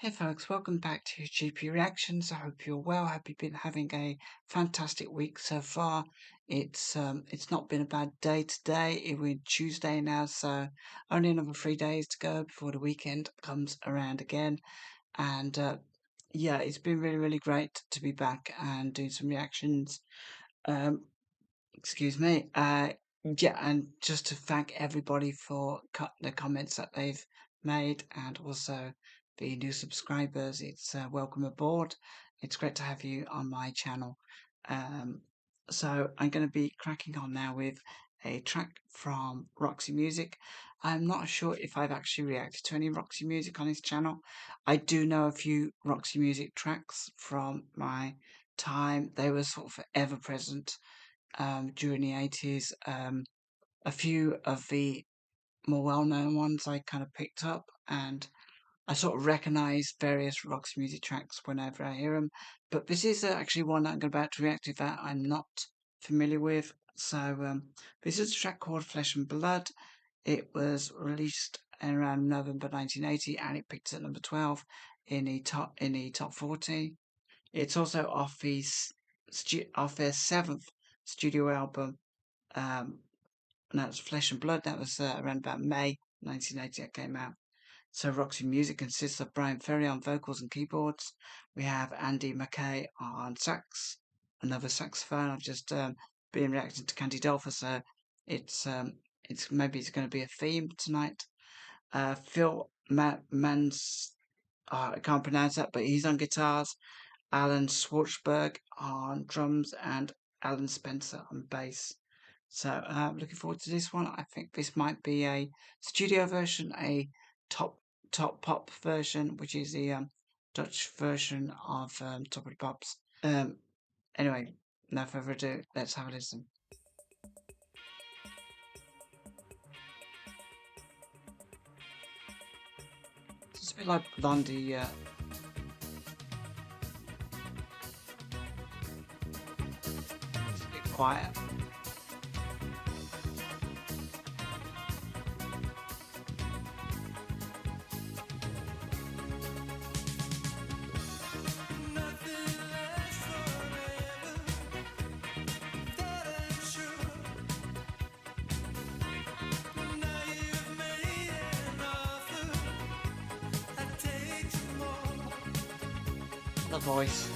Hey folks, welcome back to GP Reactions. I hope you're well. I hope you've been having a fantastic week so far. It's not been a bad day today. We're Tuesday now, so only another 3 days to go before the weekend comes around again. And yeah, it's been really great to be back and doing some reactions. Um, excuse me. Yeah, and just to thank everybody for the comments that they've made, and also the new subscribers. It's welcome aboard. It's great to have you on my channel. Um, so I'm going to be cracking on now with a track from Roxy Music. I'm not sure if I've actually reacted to any Roxy Music on this channel. I do know a few Roxy Music tracks from my time. They were sort of ever present during the 80s. A few of the more well-known ones I kind of picked up, and I sort of recognise various Roxy Music tracks whenever I hear them. But this is actually one that I'm about to react to that I'm not familiar with. So this is a track called Flesh and Blood. It was released in around November 1980, and it picked at number 12 in the top 40. It's also off their seventh studio album, um, and that was Flesh and Blood. That was around about May 1980 that came out. So Roxy Music consists of Brian Ferry on vocals and keyboards. We have Andy McKay on sax, another saxophone. I've just been reacting to Candy Dolpher, so it's maybe it's going to be a theme tonight. Phil Mans, I can't pronounce that, but he's on guitars. Alan Schwartzberg on drums, and Alan Spencer on bass. So looking forward to this one. I think this might be a studio version, a top pop version, which is the Dutch version of Top of the Pops. Anyway, no further ado, let's have a listen. It's a bit like Blondie. It's a bit quiet. The voice.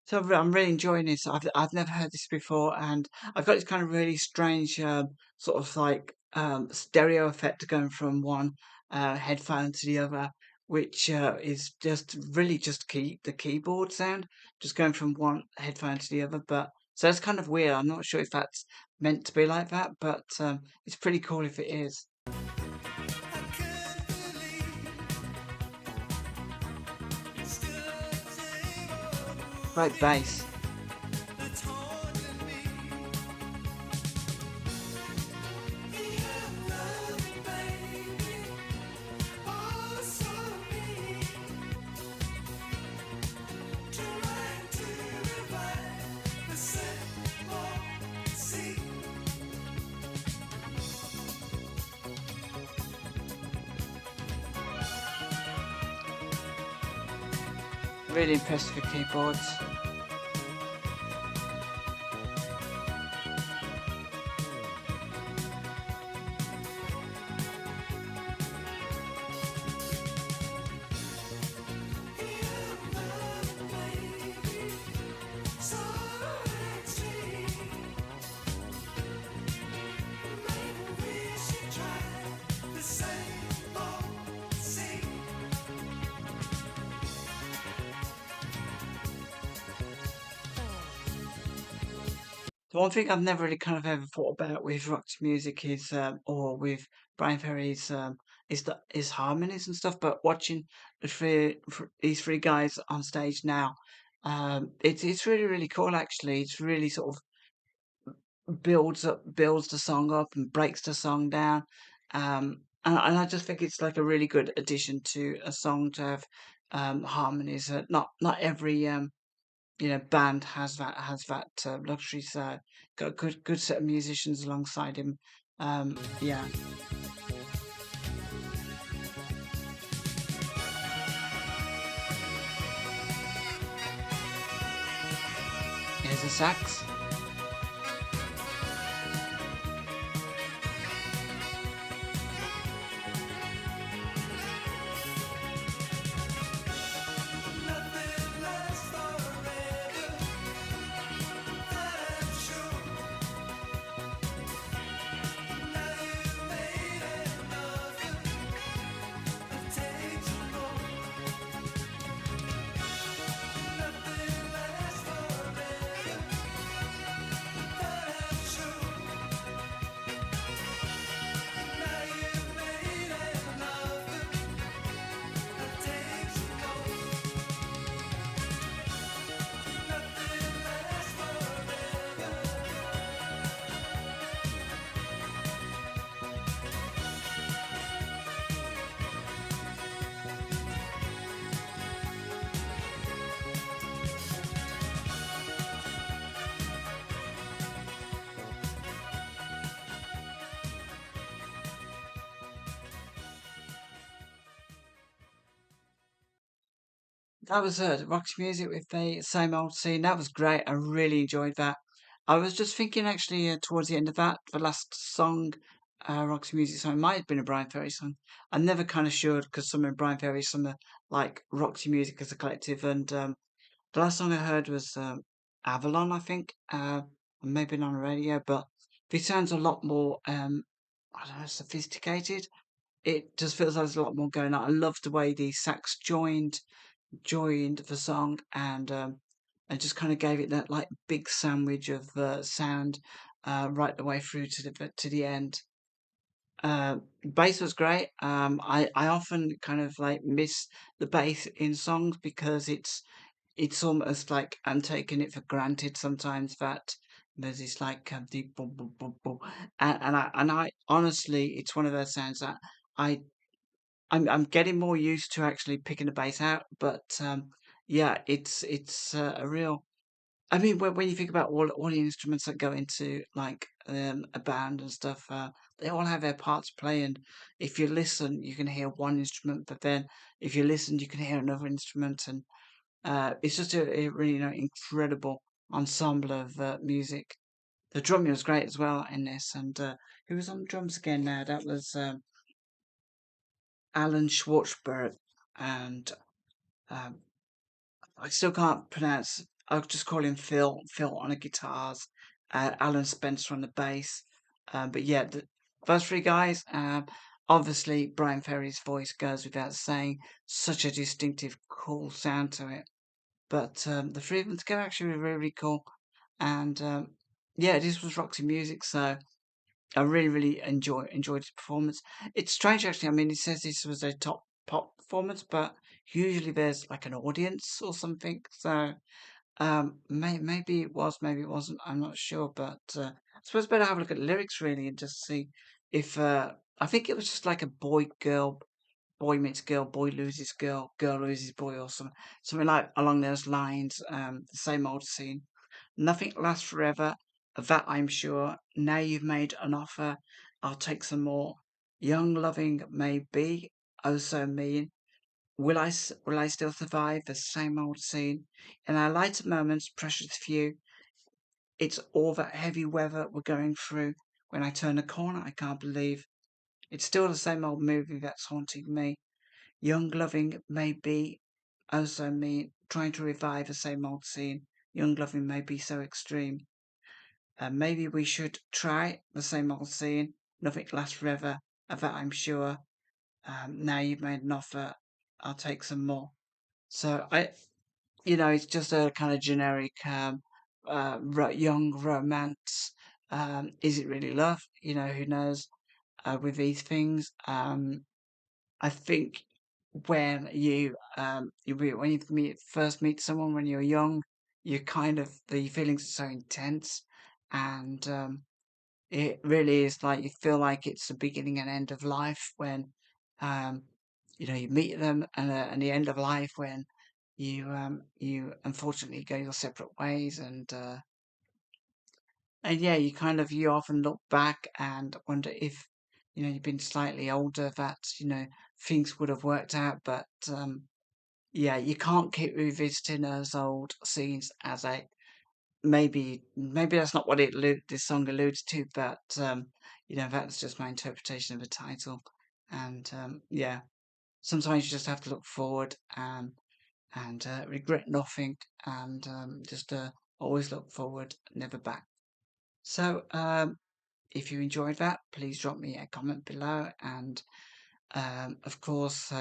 So I'm really enjoying this. I've never heard this before, and I've got this kind of really strange sort of like stereo effect going from one headphone to the other, which is just really just the keyboard sound, just going from one headphone to the other. But so that's kind of weird. I'm not sure if that's meant to be like that, but it's pretty cool if it is. Great bass. Really impressed with keyboards. The one thing I've never really kind of ever thought about with Roxy music is, or with Brian Ferry's, is harmonies and stuff. But watching these three guys on stage now, it's really really cool. Actually, it's really sort of builds the song up and breaks the song down. And I just think it's like a really good addition to a song to have harmonies. Not every band has that luxury. So got a good set of musicians alongside him. Yeah, here's a sax. That was Roxy Music with the same old scene. That was great. I really enjoyed that. I was just thinking actually towards the end of that, the last song, Roxy Music song, might have been a Brian Ferry song. I'm never kind of sure because some are Brian Ferry, some are like Roxy Music as a collective. And the last song I heard was Avalon, I think. Maybe not on the radio, but this sounds a lot more, I don't know, sophisticated. It just feels like there's a lot more going on. I love the way the sax joined the song and just kind of gave it that like big sandwich of sound right the way through to the end. Bass was great. I often kind of like miss the bass in songs because it's almost like I'm taking it for granted sometimes that there's this like deep boom boom boom boom, and I honestly it's one of those sounds that I I'm getting more used to actually picking the bass out, but yeah, it's a real. I mean, when you think about all the instruments that go into like a band and stuff, they all have their parts to play. And if you listen, you can hear one instrument, but then if you listen, you can hear another instrument, and it's just a really incredible ensemble of music. The drumming was great as well in this, and who was on the drums again? Now that was Alan Schwartzberg, and um, I still can't pronounce. I'll just call him Phil. Phil on the guitars, Alan Spencer on the bass. But yeah, those three guys. Obviously, Brian Ferry's voice goes without saying. Such a distinctive, cool sound to it. But the three of them together actually were really, really cool. And yeah, this was Roxy Music, so I really, really enjoyed his performance. It's strange, actually. I mean, he says this was a top pop performance, but usually there's like an audience or something. So maybe it was, maybe it wasn't. I'm not sure, but I suppose better have a look at the lyrics really and just see if I think it was just like a boy meets girl, boy loses girl, girl loses boy, or something like along those lines. The same old scene. Nothing lasts forever, of that I'm sure. Now you've made an offer, I'll take some more. Young loving may be, oh so mean. Will I still survive the same old scene? In our lighter moments, precious few, it's all that heavy weather we're going through. When I turn a corner, I can't believe it's still the same old movie that's haunting me. Young loving may be, oh so mean, trying to revive the same old scene. Young loving may be so extreme. Maybe we should try the same old scene. Nothing lasts forever, of that I'm sure. Now you've made an offer, I'll take some more. So it's just a kind of generic young romance. Is it really love? You know, who knows? With these things, I think when you first meet someone when you're young, you kind of the feelings are so intense, and it really is like you feel like it's the beginning and end of life when um, you meet them, and the end of life when you unfortunately go your separate ways, and yeah, you often look back and wonder if you've been slightly older that things would have worked out, but yeah, you can't keep revisiting those old scenes as a maybe that's not what this song alludes to, but that's just my interpretation of the title. And yeah, sometimes you just have to look forward and regret nothing, and just always look forward, never back. So if you enjoyed that, please drop me a comment below, and of course,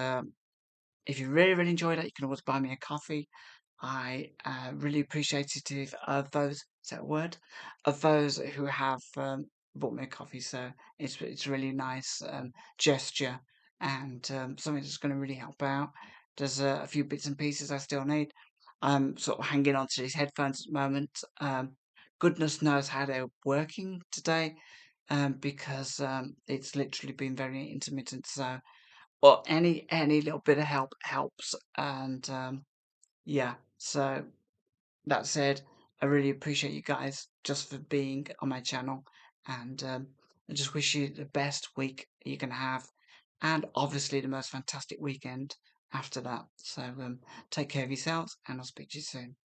if you really, really enjoyed it, you can always buy me a coffee. I really appreciate it if those, is that a word? Of those who have bought me a coffee. So it's a really nice gesture, and something that's going to really help out. There's a few bits and pieces I still need. I'm sort of hanging on to these headphones at the moment. Goodness knows how they're working today, because it's literally been very intermittent. So, well, any little bit of help helps, and yeah. So that said, I really appreciate you guys just for being on my channel, and I just wish you the best week you can have, and obviously the most fantastic weekend after that. So take care of yourselves, and I'll speak to you soon.